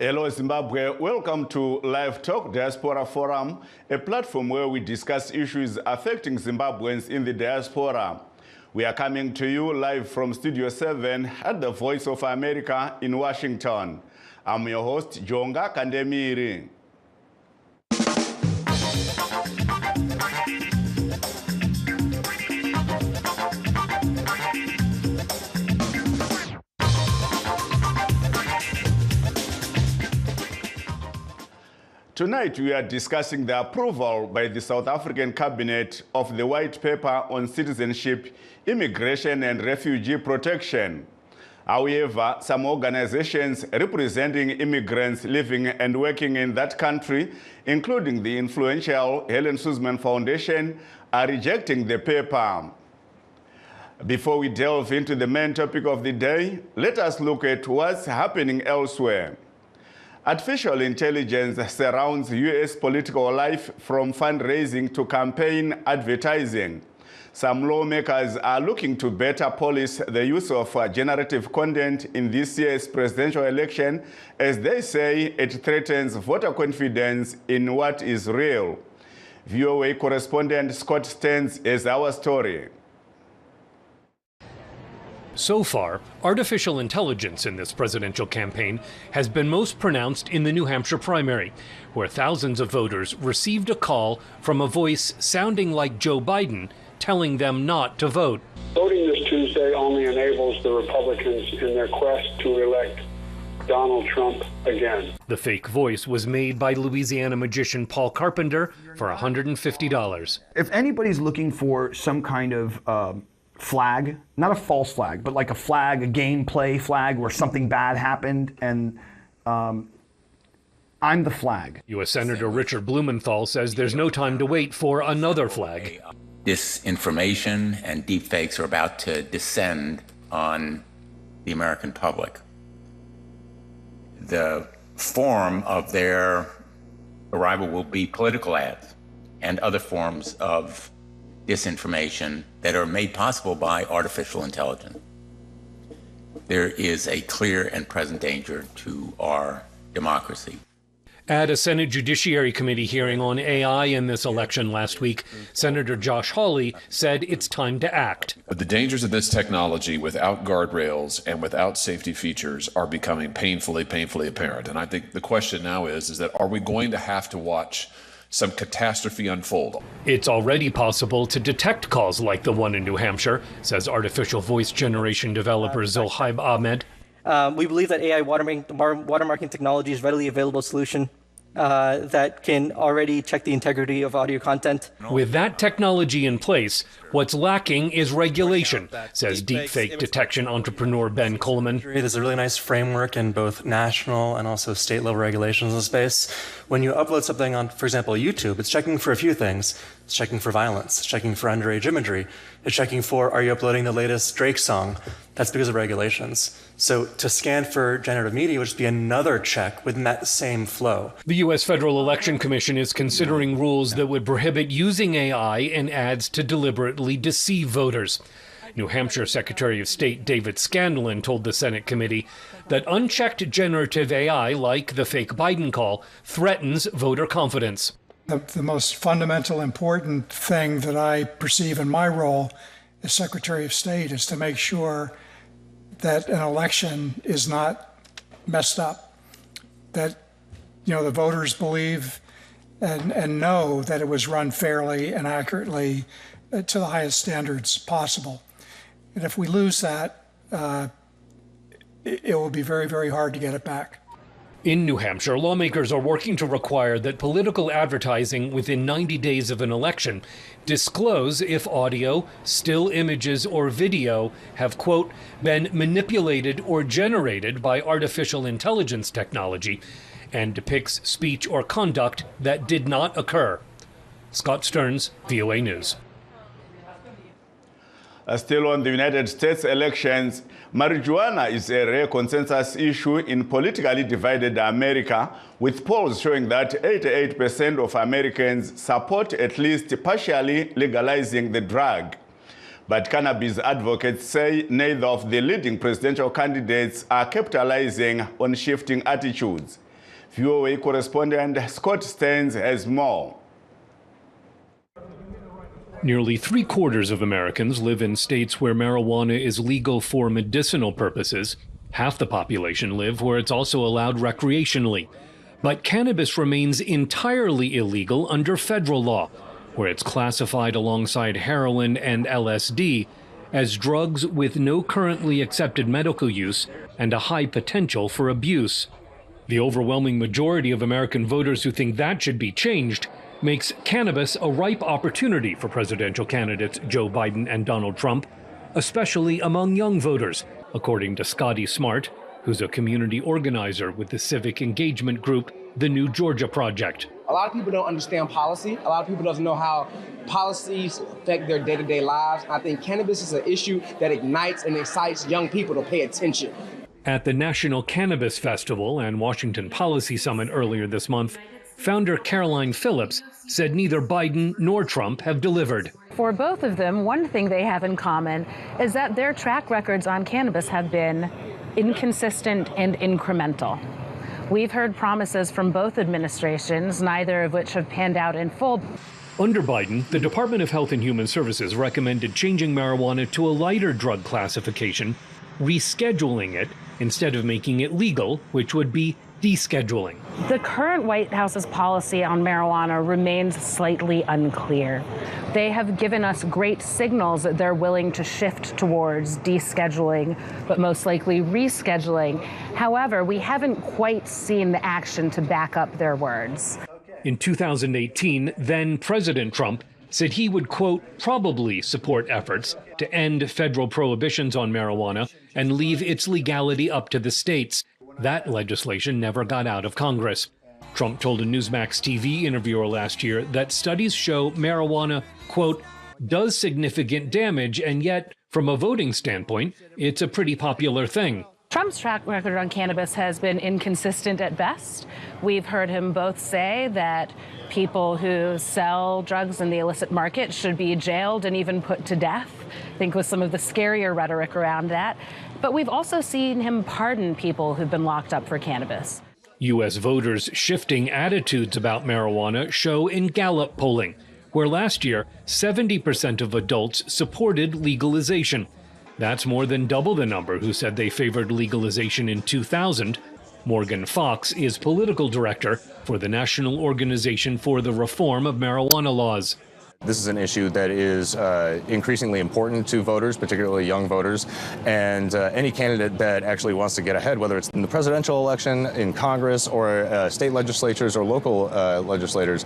Hello Zimbabwe, welcome to Livetalk Diaspora Forum, a platform where we discuss issues affecting Zimbabweans in the diaspora. We are coming to you live from Studio 7 at the Voice of America in Washington. I'm your host, Jonga Kandemiri. Tonight, we are discussing the approval by the South African Cabinet of the White Paper on Citizenship, Immigration and Refugee Protection. However, some organizations representing immigrants living and working in that country, including the influential Helen Suzman Foundation, are rejecting the paper. Before we delve into the main topic of the day, let us look at what's happening elsewhere. Artificial intelligence surrounds U.S. political life from fundraising to campaign advertising. Some lawmakers are looking to better police the use of generative content in this year's presidential election, as they say it threatens voter confidence in what is real. VOA correspondent Scott Stearns has our story. So far, artificial intelligence in this presidential campaign has been most pronounced in the New Hampshire primary, where thousands of voters received a call from a voice sounding like Joe Biden telling them not to vote. Voting this Tuesday only enables the Republicans in their quest to elect Donald Trump again. The fake voice was made by Louisiana magician Paul Carpenter for $150. If anybody's looking for some kind of flag, not a false flag, but like a flag, a gameplay flag where something bad happened, and I'm the flag. U.S. Senator Richard Blumenthal says there's no time to wait for another flag. Disinformation and deepfakes are about to descend on the American public. The form of their arrival will be political ads and other forms of disinformation that are made possible by artificial intelligence. There is a clear and present danger to our democracy. At a Senate Judiciary Committee hearing on AI in this election last week, Senator Josh Hawley said it's time to act. The dangers of this technology without guardrails and without safety features are becoming painfully apparent. And I think the question now is that are we going to have to watch some catastrophe unfold? It's already possible to detect calls like the one in New Hampshire, says artificial voice generation developer Zulhaib Ahmed. We believe that AI watermarking technology is a readily available solution that can already check the integrity of audio content. With that technology in place, what's lacking is regulation, says deepfake detection entrepreneur Ben Coleman. There's a really nice framework in both national and also state-level regulations in the space. When you upload something on, for example, YouTube, it's checking for a few things. It's checking for violence, it's checking for underage imagery, it's checking for, are you uploading the latest Drake song? That's because of regulations. So to scan for generative media would just be another check within that same flow. The U.S. Federal Election Commission is considering rules that would prohibit using AI in ads to deliberately deceive voters. New Hampshire Secretary of State David Scanlon told the Senate committee that unchecked generative AI, like the fake Biden call, threatens voter confidence. The most fundamental important thing that I perceive in my role as Secretary of State is to make sure that an election is not messed up, that the voters believe and know that it was run fairly and accurately to the highest standards possible. And if we lose that, it will be very, very hard to get it back. In New Hampshire, lawmakers are working to require that political advertising within 90 days of an election disclose if audio, still images, or video have, quote, been manipulated or generated by artificial intelligence technology and depicts speech or conduct that did not occur. Scott Stearns, VOA News. Still on the United States elections, marijuana is a rare consensus issue in politically divided America, with polls showing that 88% of Americans support at least partially legalizing the drug. But cannabis advocates say neither of the leading presidential candidates are capitalizing on shifting attitudes. VOA correspondent Scott Stearns has more. Nearly 3/4 of Americans live in states where marijuana is legal for medicinal purposes. Half the population live where it's also allowed recreationally. But cannabis remains entirely illegal under federal law, where it's classified alongside heroin and LSD as drugs with no currently accepted medical use and a high potential for abuse. The overwhelming majority of American voters who think that should be changed makes cannabis a ripe opportunity for presidential candidates Joe Biden and Donald Trump, especially among young voters, according to Scotty Smart, who's a community organizer with the civic engagement group, the New Georgia Project. A lot of people don't understand policy. A lot of people don't know how policies affect their day-to-day lives. I think cannabis is an issue that ignites and excites young people to pay attention. At the National Cannabis Festival and Washington Policy Summit earlier this month, founder Caroline Phillips said neither Biden nor Trump have delivered. For both of them, one thing they have in common is that their track records on cannabis have been inconsistent and incremental. We've heard promises from both administrations, neither of which have panned out in full. Under Biden, the Department of Health and Human Services recommended changing marijuana to a lighter drug classification, rescheduling it instead of making it legal, which would be descheduling. The current White House's policy on marijuana remains slightly unclear. They have given us great signals that they're willing to shift towards descheduling, but most likely rescheduling. However, we haven't quite seen the action to back up their words. In 2018, then President Trump said he would, quote, probably support efforts to end federal prohibitions on marijuana and leave its legality up to the states. That legislation never got out of Congress. Trump told a Newsmax TV interviewer last year that studies show marijuana, quote, does significant damage, and yet, from a voting standpoint, it's a pretty popular thing. Trump's track record on cannabis has been inconsistent at best. We've heard him both say that people who sell drugs in the illicit market should be jailed and even put to death, I think with some of the scarier rhetoric around that. But we've also seen him pardon people who've been locked up for cannabis. U.S. voters' shifting attitudes about marijuana show in Gallup polling, where last year 70% of adults supported legalization. That's more than double the number who said they favored legalization in 2000. Morgan Fox is political director for the National Organization for the Reform of Marijuana Laws. This is an issue that is increasingly important to voters, particularly young voters, and any candidate that actually wants to get ahead, whether it's in the presidential election, in Congress, or state legislatures or local legislators,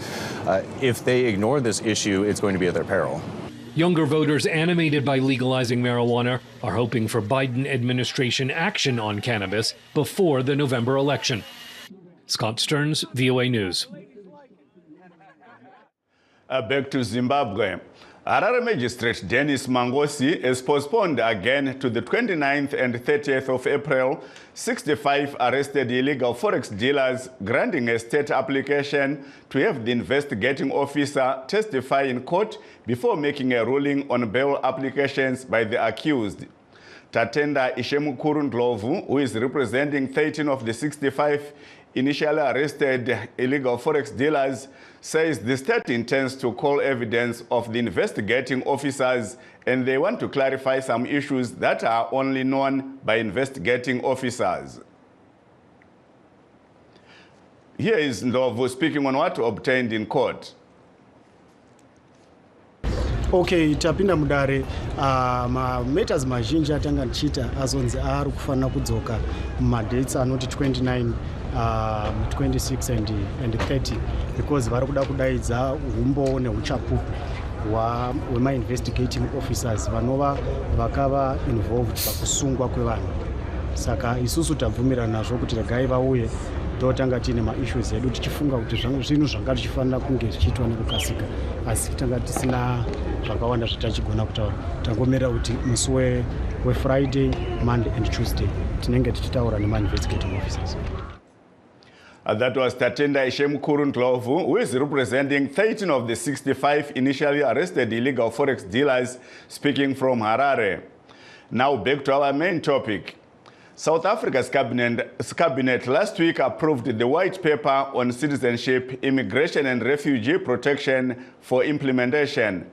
if they ignore this issue, it's going to be at their peril. Younger voters animated by legalizing marijuana are hoping for Biden administration action on cannabis before the November election. Scott Stearns, VOA News. Back to Zimbabwe. Harare Magistrate Dennis Mangosi has postponed again to the 29th and 30th of April 65 arrested illegal forex dealers, granting a state application to have the investigating officer testify in court before making a ruling on bail applications by the accused. Tatenda Ishemukuru Ndlovu, who is representing 13 of the 65 initially arrested illegal forex dealers, says the state intends to call evidence of the investigating officers, and they want to clarify some issues that are only known by investigating officers. Here is Ndlovu speaking on what obtained in court. Okay, tapinda mudare matters mazhinji atanga tichita azonzi ari kufanira kudzoka madates anoti 29 26 and 30 because vari kuda kudaidza umbo neuchapupu hwema-investigating officers vanova vakava involved pakusungwa kwevanhu. Saka isusu tabvumirana nazvo kuti regai vauye totanga tiine maissues edu tichifunga kuti zvinhu zvanga tichifanira kunge zvichiitwa nekukasika, asi tanga tisina zvakawanda zvatachigona kutaura. Tangomirira kuti musi weFriday, Monday and Tuesday tinenge tichitaura nema-investigating officers. That was Tatenda Ishemukuru Ndlovu, who is representing 13 of the 65 initially arrested illegal forex dealers, speaking from Harare. Now back to our main topic. South Africa's cabinet last week approved the white paper on citizenship, immigration and refugee protection for implementation.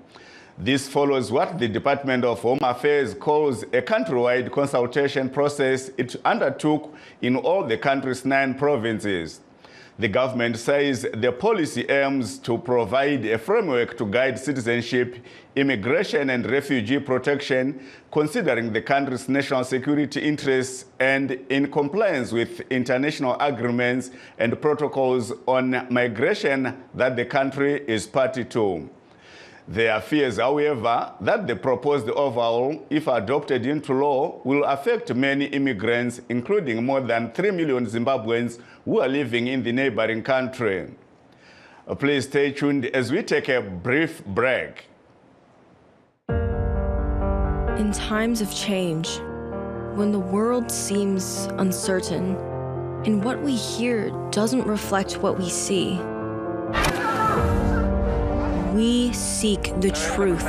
This follows what the Department of Home Affairs calls a countrywide consultation process it undertook in all the country's 9 provinces. The government says the policy aims to provide a framework to guide citizenship, immigration and refugee protection, considering the country's national security interests and in compliance with international agreements and protocols on migration that the country is party to. There are fears, however, that the proposed overhaul, if adopted into law, will affect many immigrants, including more than 3 million Zimbabweans who are living in the neighboring country. Please stay tuned as we take a brief break. In times of change, when the world seems uncertain and what we hear doesn't reflect what we see, we seek the truth.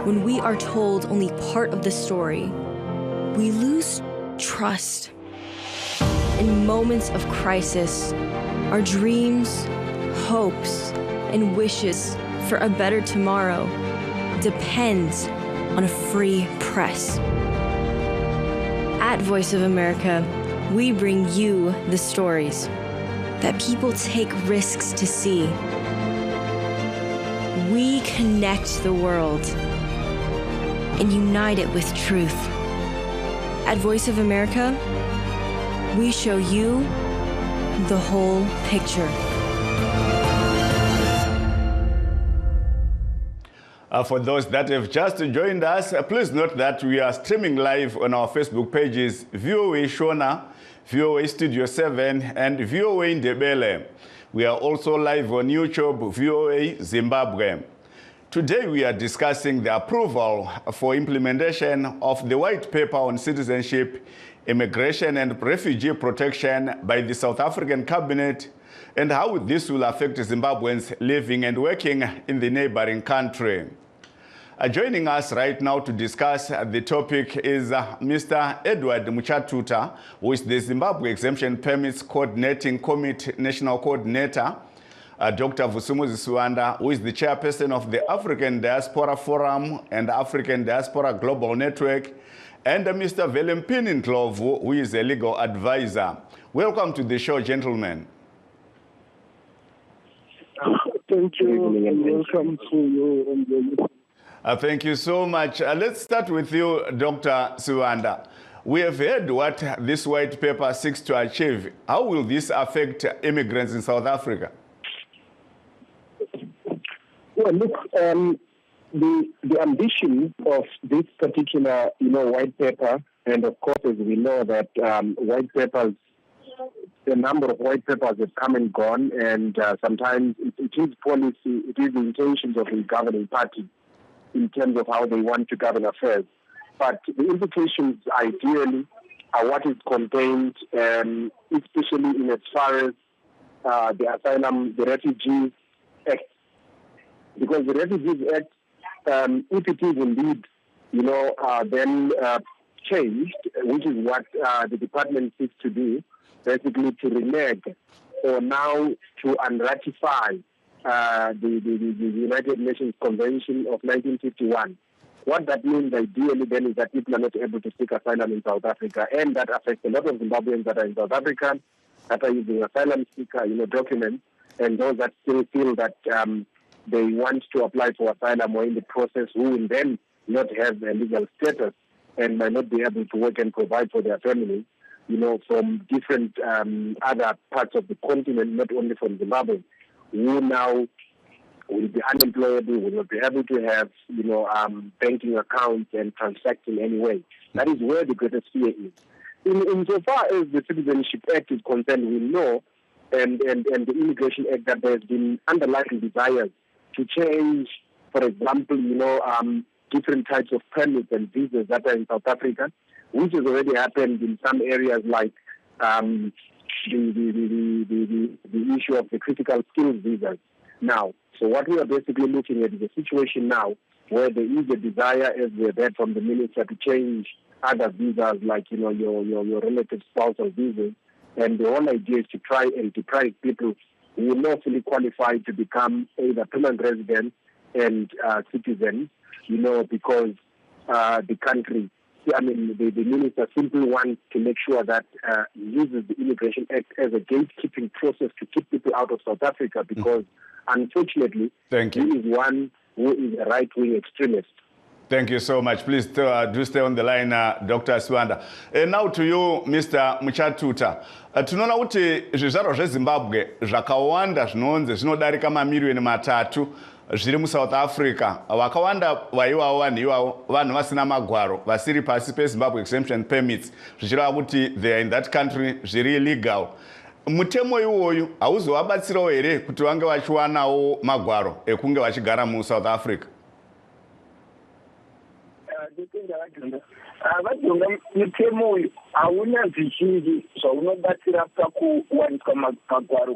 When we are told only part of the story, we lose trust. In moments of crisis, our dreams, hopes, and wishes for a better tomorrow depends on a free press. At Voice of America, we bring you the stories that people take risks to see. We connect the world and unite it with truth. At Voice of America, we show you the whole picture. For those that have just joined us, please note that we are streaming live on our Facebook pages, VOA Shona, VOA Studio 7, and VOA Ndebele. We are also live on YouTube, VOA Zimbabwe. Today we are discussing the approval for implementation of the white paper on citizenship, immigration and refugee protection by the South African cabinet and how this will affect Zimbabweans living and working in the neighboring country. Joining us right now to discuss the topic is Mr. Edward Muchatuta, who is the Zimbabwe Exemption Permits Coordinating Committee National Coordinator, Dr. Vusumuzi Suwanda, who is the chairperson of the African Diaspora Forum and African Diaspora Global Network, and Mr. Velempini Ndlovu, who is a legal advisor. Welcome to the show, gentlemen. Thank you, and welcome to you. Thank you so much. Let's start with you, Dr. Suwanda. We have heard what this white paper seeks to achieve. How will this affect immigrants in South Africa? Well, look, the ambition of this particular, white paper, and of course, as we know that white papers, the number of white papers have come and gone, and sometimes it is policy, it is the intentions of the governing party in terms of how they want to govern affairs. But the implications, ideally, are what is contained, especially in as far as the asylum, the Refugees Act. Because the Refugees Act, if it is indeed, then changed, which is what the department seeks to do, basically to renege or now to unratify the United Nations Convention of 1951. What that means ideally then is that people are not able to seek asylum in South Africa, and that affects a lot of Zimbabweans that are in South Africa, that are using asylum seeker, documents, and those that still feel that they want to apply for asylum or in the process who will then not have a legal status and might not be able to work and provide for their families, from different other parts of the continent, not only from Zimbabwe, who now will be unemployable, will not be able to have, banking accounts and transact in any way. That is where the greatest fear is. Insofar as the Citizenship Act is concerned, we know, and the Immigration Act, that there's been underlying desires to change, for example, different types of permits and visas that are in South Africa, which has already happened in some areas like the issue of the critical skills visas now. So what we are basically looking at is a situation now where there is a desire, as we have heard from the minister, to change other visas, like your relative spousal visas. And the whole idea is to try and deprive people who are not fully qualified to become either permanent residents and citizens, because the country, the minister simply wants to make sure that he uses the Immigration Act as a gatekeeping process to keep people out of South Africa, because unfortunately, he is one who is a right-wing extremist. Thank you so much. Please do stay on the line, Dr. Swanda. Now to you, Mr. Muchatuta. Tinoona kuti zvizvarwa zveZimbabwe zvakawanda zvinonzi zvinodarika mamiliyoni 3 zviri muSouth Africa. Vakawanda vaivavo vanhu ivavo vanhu vasina magwaro vasiri pasi peZimbabwe exemption permits zvichireva kuti they are in that country zviri illegal. Mutemo iwoyu hauzovabatsirawo here kuti vange vachiwanawo magwaro ekunge vachigara muSouth Africa? Vajonga mutemo uyu hauna zvizhinji zvaunobatsira pakuwaniswa magwaro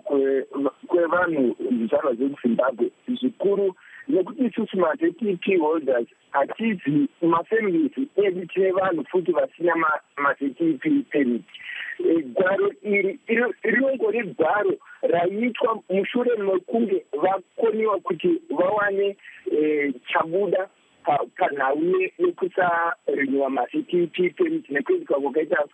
kwevanhu zvizvarwa zveZimbabwe, zvikuru nekuti isusu ma-ZTP holders hatizi mafamilies edu tine vanhu futi vasina ma-ZTP permit. Gwaro iri rinongori gwaro raiitwa mushure mekunge vakoniwa kuti vawane chabuda panhau yekusarenywa ma-ZTP permit nekuitika kwakaita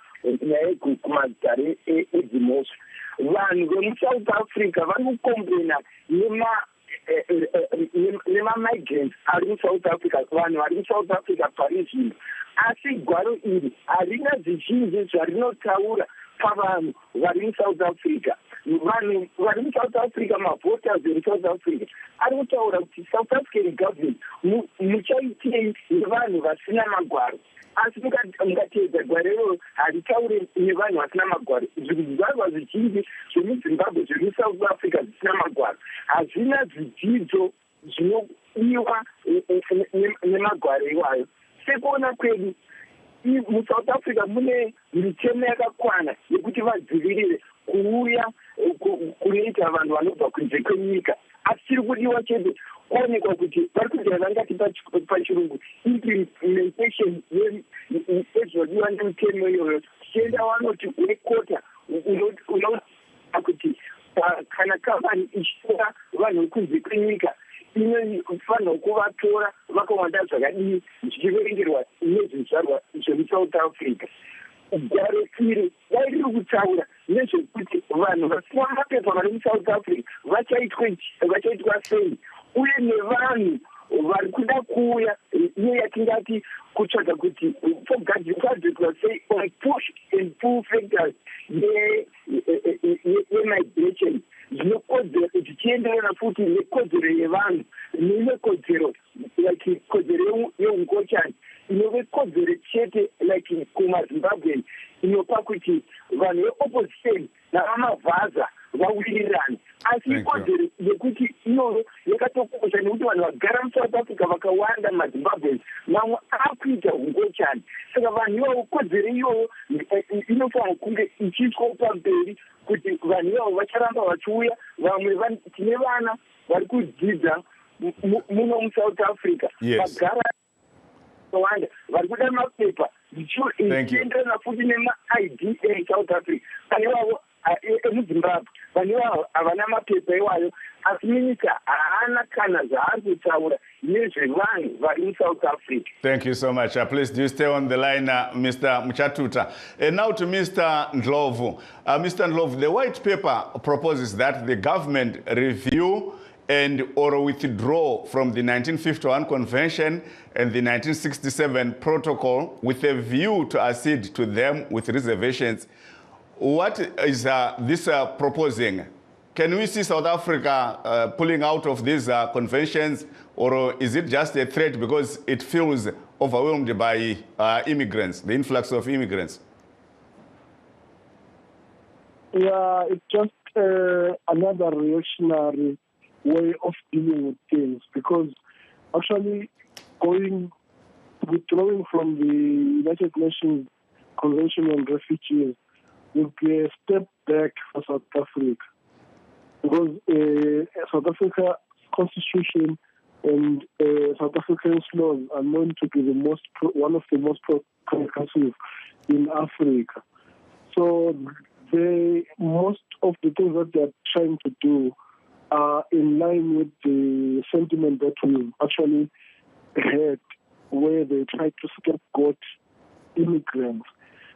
nyaya kumagare edzimhosva. Vanhu vemuSouth Africa vanokomplena nema-migrants ari muSouth Africa, vanhu vari muSouth Africa pari zvino, asi gwaro iri harina zvizhinji zvarinotaura pavanhu vari muSouth Africa. Vanhu vari muSouth Africa, mavoters vemuSouth Africa ari kutaura kuti South African government muchaitei nevanhu vasina magwaro, asi mukateedza gwaro iroro haritaure nevanhu vasina magwaro. Zvizvarwa zvizhinji zvemuZimbabwe zviri muSouth Africa zvisina magwaro hazvina zvidzidzo zvinodiwa nemagwaro iwayo. Sekuona kwedu muSouth Africa mune mitemo yakakwana yekuti vadzivirire kuuya kunoita vanhu vanobva kunze kwenyika, asi chiri kudiwa chete kuonekwa kuti vari kuita vangati pachirungu implementation yezvinodiwa nemitemo iyoyo, tichienda vanoti wekota unoona kuti kana kambani ichitora vanhu vekunze kwenyika inofanirwa kuvatora vakawanda zvakadii zvichiverengerwa nezvizvarwa zvemuSouth Africa. Gwaro iri dai riri kutaura nezvekuti vanhu vasina mapepa vari muSouth Africa vachaitwa sei, uye nevanhu vari kuda kuuya iyo yatingati kutsvaga kuti kugadzirwa sei on push and pull factors yemigration zvinokodzera zvichienderana futi nekodzero yevanhu nekodzero like kodzero yeungochani inove kodzero chete like kumaZimbabwe inopa kuti vanhu veopposition navamavhaza vawirirane, asi kodzero yekuti iyo yakatokosha nekuti vanhu vagara muSouth Africa vakawanda maZimbabwe mamwe akuita ungochani. Saka vanhu ivavo kodzero iyoyo inofanirwa kunge ichiiswa pamberi kuti vanhu ivavo vacharamba vachiuya. Vamwe tine vana vari kudzidza muno muSouth Africa vagara wanda vari kuda mapepa zvichienderana futi nema-ID eSouth Africa. Pane vavo emuZimbabwe vanhu ivavo havana mapepa iwayo, asi minyika haana kana zvaari kutaura nezvevanhu vari muSouth Africa. Thank you so much. Please do stay on the line, Mr. Muchatuta. And now to Mr. Ndlovu. Mr. Ndlovu, the white paper proposes that the government review and or withdraw from the 1951 Convention and the 1967 Protocol with a view to accede to them with reservations. What is this proposing? Can we see South Africa pulling out of these conventions, or is it just a threat because it feels overwhelmed by immigrants, the influx of immigrants? Yeah, it's just another reactionary way of dealing with things, because actually withdrawing from the United Nations Convention on Refugees would be a step back for South Africa, because South Africa's constitution And South African laws are known to be one of the most progressive in Africa. So most of the things that they're trying to do are in line with the sentiment that we've actually had, where they try to scapegoat immigrants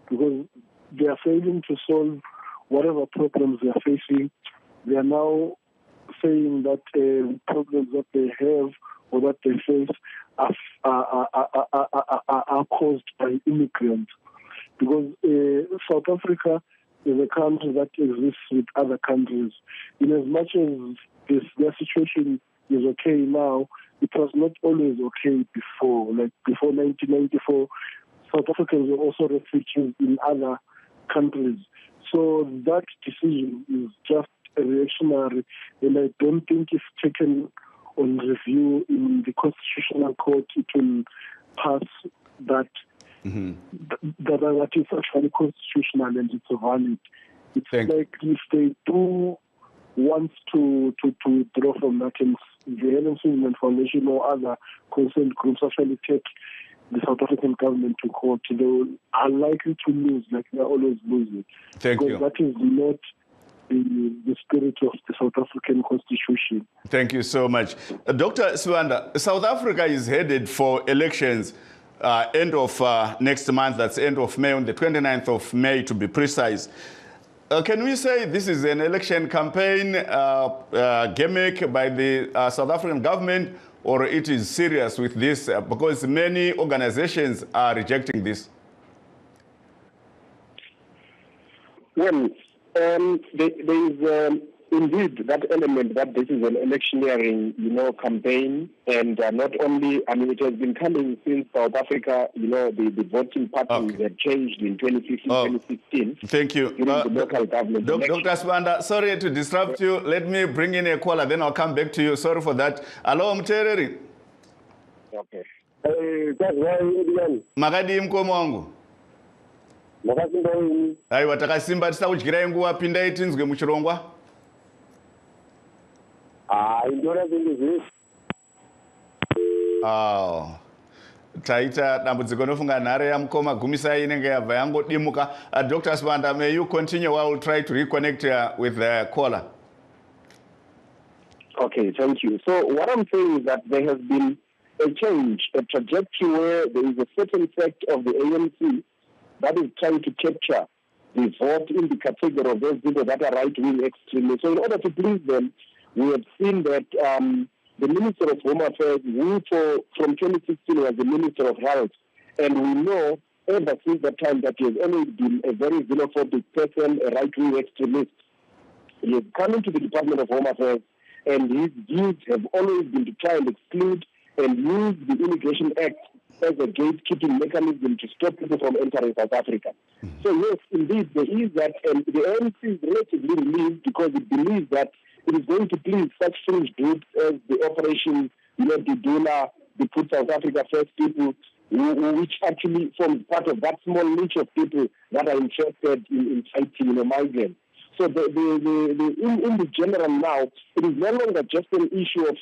because they are failing to solve whatever problems they are facing. They are now saying that problems that they have or that they face are caused by immigrants. Because South Africa is a country that exists with other countries. In as much as their situation is okay now, it was not always okay before. Like before 1994, South Africans were also refugees in other countries. So that decision is just reactionary, and I don't think if taken on review in the Constitutional Court, it will pass that. That is actually constitutional and it's valid. It's like if they do want to withdraw from that, and the Helen Suzman Foundation or other concerned groups actually take the South African government to court, they are likely to lose, like they're always losing. Because that is not the spirit of the South African Constitution. Thank you so much. Dr. Swanda, South Africa is headed for elections end of next month, that's end of May, on the 29th of May to be precise. Can we say this is an election campaign gimmick by the South African government, or it is serious with this? Because many organizations are rejecting this. Well, there is indeed that element that this is an electioneering, campaign, and not only, it has been coming since South Africa, the voting patterns have changed in 2015, 2016. Thank you. The local government Dr. Swanda, sorry to disrupt you. Let me bring in a caller, then I'll come back to you. Sorry for that. Hello, Mtereri. Okay. Makadi mkomo wangu. Aiwa, takasimba tisakudyirai nguva, pindai tinzwe muchirongwa. Taita dambudziko rinofunga nhare yamukoma gumisai inenge yabva yangodimuka. Dr. Swanda, may you continue while we'll try to reconnect with the caller. Okay, thank you. So what I'm saying is that there has been a change, a trajectory where there is a certain sect of the ANC that is trying to capture the vote in the category of those people that are right-wing extremists. So in order to please them, we have seen that the Minister of Home Affairs, who from 2016 was the Minister of Health, and we know ever since that time that he has always been a very xenophobic person, a right-wing extremist. He has come into the Department of Home Affairs, and his views have always been to try and exclude and use the Immigration Act as a gatekeeping mechanism to stop people from entering South Africa. So yes, indeed, there is that, and the ANC is relatively relieved because it believes that it is going to please such fringe groups as the Operation, the Dula, the Put South Africa First people, which actually forms part of that small niche of people that are interested in fighting migrants. So in the general now, it is no longer just an issue of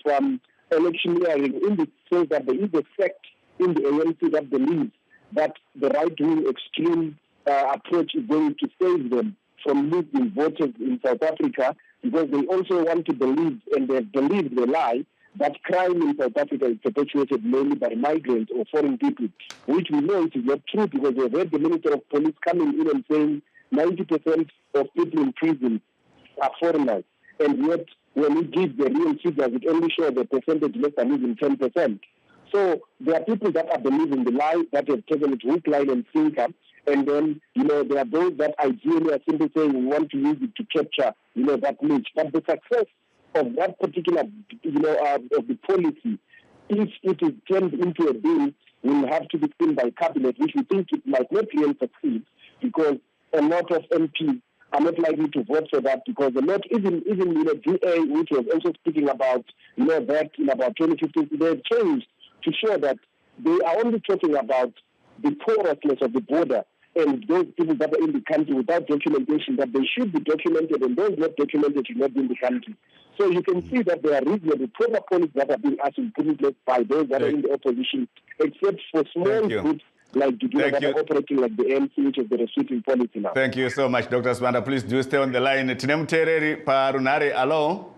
electioneering in the sense that there is a sect in the ANC that believes that the right-wing extreme approach is going to save them from losing voters in South Africa, because they also want to believe, and they believe the lie, that crime in South Africa is perpetuated mainly by migrants or foreign people, which we know it is not true, because we've heard the Minister of Police coming in and saying 90% of people in prison are foreigners, and yet when we give the real figures, it only shows a percentage less than even 10%. So there are people that are believing the lie, that have taken it hook, line, and sinker. And then, there are those that ideally are simply saying we want to use it to capture, that niche. But the success of that particular, of the policy, if it is turned into a bill, will have to be seen by cabinet, which we think it might not really succeed, because a lot of MPs are not likely to vote for that, because a lot, even DA, which was also speaking about, that in about 2015, they have changed to show that they are only talking about the porousness of the border and those people that are in the country without documentation, that they should be documented, and those not documented should not be in the country. So you can see that there are reasonable proper policies that are being asked to put in place by those that are in the opposition, except for small groups like the people that are operating like the MC, which is the restricting policy now. Thank you so much, Dr. Sibanda. Please do stay on the line. Tine mutereri parunare. Hello?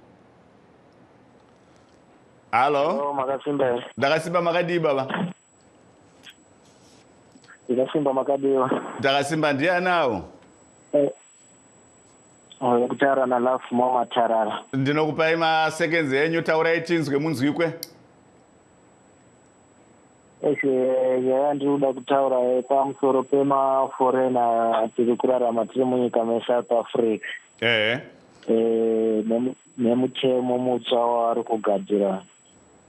Hello? Makasimba. Dakasimba makadi baba. Dakasimba makadiwa. Dakasimba ndiye nawo. Kutara na lafu mama tarara. Ndinokupa ima seconds yenyu taurai tinzwe munzwikwe. Ndinoda kutaura pamusoro pemaforena tiri kurarama tiri munyika meSouth Africa. Nemutemo mutsva wavari kugadzira.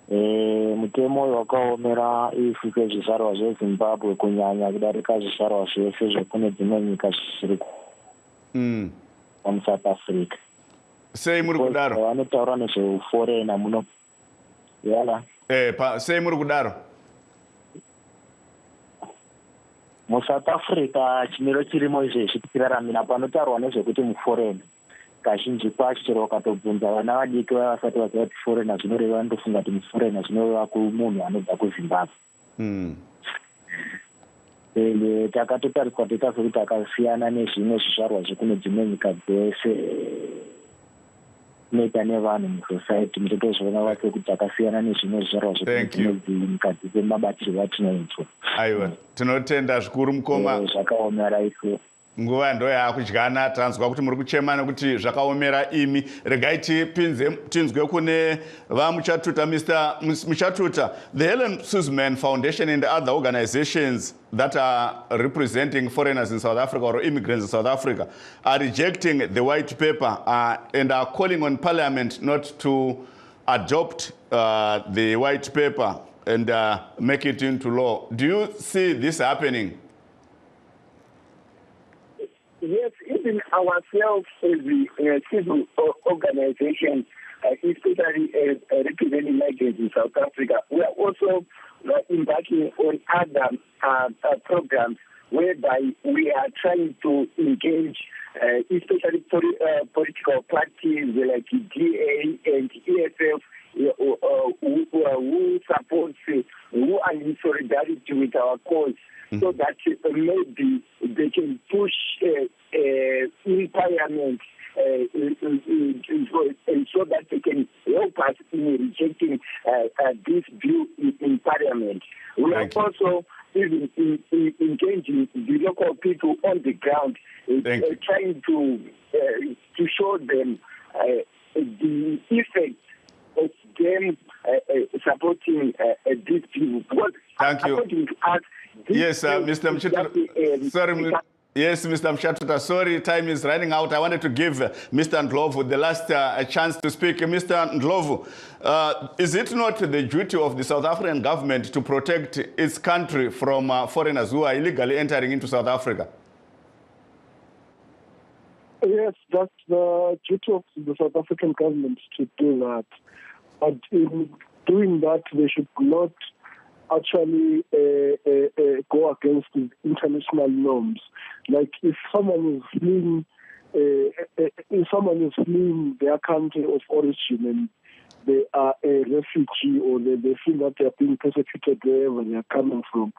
Mutemo uyu wakaomera isu sezvizvarwa zveZimbabwe kunyanya kudarika zvizvarwa zvese zvekune dzimwe nyika zvisiri muSouth Africa. Sei muri kudaro? Vanotaura nezveuforena muno. Yala. Sei muri kudaro? MuSouth Africa chimiro chirimo izvezvi tikiraramira panotaurwa nezvekuti muforena. Kazhinji kwacho chero ukatobvunza vana vadiki vaya vasati vaziva kuti forena zvinoreva ndofunga kuti muforena zvinoreva kumunhu anobva kuZimbabwe. Takatotariswa tikazokuti takasiyana nezvimwe zvizvarwa zvekune dzimwe nyika dzese inoita nevanhu musociety mutotozviona vacho kuti takasiyana nezvimwe zvizvarwa zvekune dzimwe nyika dzese mabatirwo atinoitwa. Aiwa, tinotenda zvikuru mukoma. Zvakaomera isu. Nguva ndo yakudyana tanzwa kuti muri kuchema nekuti zvakaomera imi. Regai tinzwe kune vamuchatuta Mr. Muchatuta. The Helen Suzman Foundation and other organizations that are representing foreigners in South Africa or immigrants in South Africa are rejecting the white paper and are calling on Parliament not to adopt the white paper and make it into law. Do you see this happening? Yes, even ourselves as the civil organization, especially representing migrants in South Africa, we are also embarking on other programs whereby we are trying to engage, especially political parties like DA and EFF, who supports, who are in solidarity with our cause, so that maybe they can push in Parliament and so that they can help us in rejecting this bill in Parliament. We are also even engaging the local people on the ground, trying to show them the effect of them supporting these people. Because according to us, yes, Mr. Mchatuta. Sorry, yes, Mr. Mchatuta. Sorry, time is running out. I wanted to give Mr. Ndlovu the last chance to speak. Mr. Ndlovu, is it not the duty of the South African government to protect its country from foreigners who are illegally entering into South Africa? Yes, that's the duty of the South African government to do that. But in doing that, they should not actually go against the international norms. Like if someone is fleeing, their country of origin and they are a refugee, or they feel that they are being persecuted wherever they are coming from,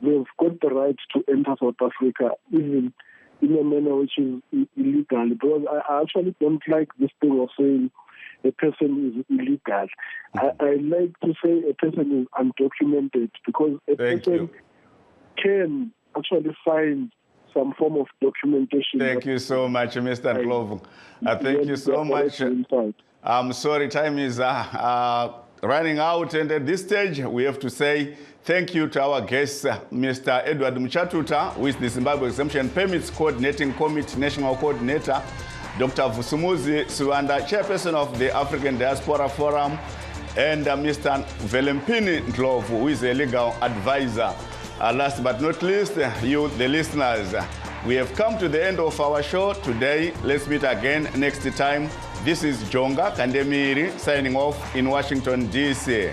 they've got the right to enter South Africa, even in a manner which is illegal. Because I actually don't like this thing of saying a person is illegal. I like to say a person is undocumented, because a person can actually find some form of documentation. Thank you so much, Mr. Ndlovu. Thank you so much. I'm sorry, time is running out, and at this stage we have to say thank you to our guest, Mr. Edward Muchatuta, who is the Zimbabwe Exemption Permits Coordinating Committee National Coordinator, Dr. Vusumuzi Suwanda, Chairperson of the African Diaspora Forum, and Mr. Velempini Ndlovu, who is a legal advisor. Last but not least, you, the listeners, we have come to the end of our show today. Let's meet again next time. This is Jonga Kandemiri signing off in Washington, D.C.